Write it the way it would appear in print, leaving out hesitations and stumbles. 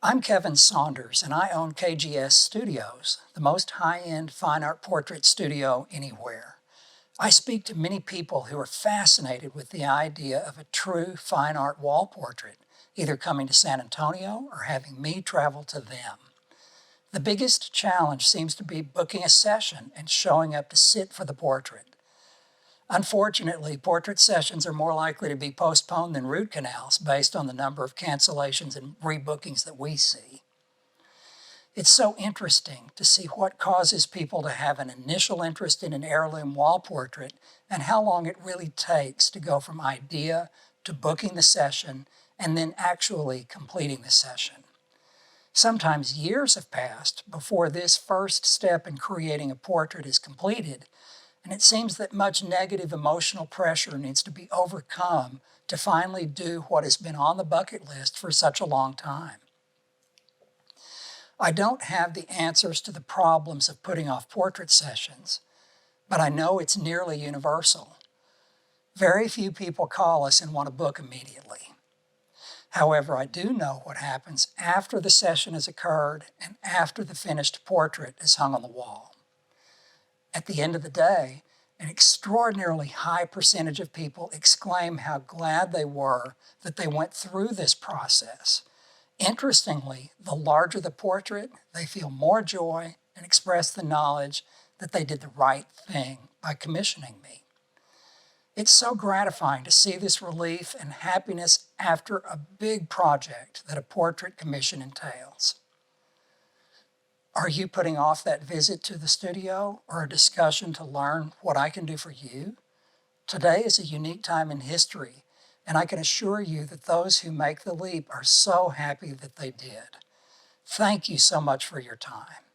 I'm Kevin Saunders, and I own KGS Studios, the most high-end fine art portrait studio anywhere. I speak to many people who are fascinated with the idea of a true fine art wall portrait, either coming to San Antonio or having me travel to them. The biggest challenge seems to be booking a session and showing up to sit for the portrait. Unfortunately, portrait sessions are more likely to be postponed than root canals based on the number of cancellations and rebookings that we see. It's so interesting to see what causes people to have an initial interest in an heirloom wall portrait and how long it really takes to go from idea to booking the session and then actually completing the session. Sometimes years have passed before this first step in creating a portrait is completed, and it seems that much negative emotional pressure needs to be overcome to finally do what has been on the bucket list for such a long time. I don't have the answers to the problems of putting off portrait sessions, but I know it's nearly universal. Very few people call us and want to book immediately. However, I do know what happens after the session has occurred and after the finished portrait is hung on the wall. At the end of the day, an extraordinarily high percentage of people exclaim how glad they were that they went through this process. Interestingly, the larger the portrait, they feel more joy and express the knowledge that they did the right thing by commissioning me. It's so gratifying to see this relief and happiness after a big project that a portrait commission entails. Are you putting off that visit to the studio or a discussion to learn what I can do for you? Today is a unique time in history, and I can assure you that those who make the leap are so happy that they did. Thank you so much for your time.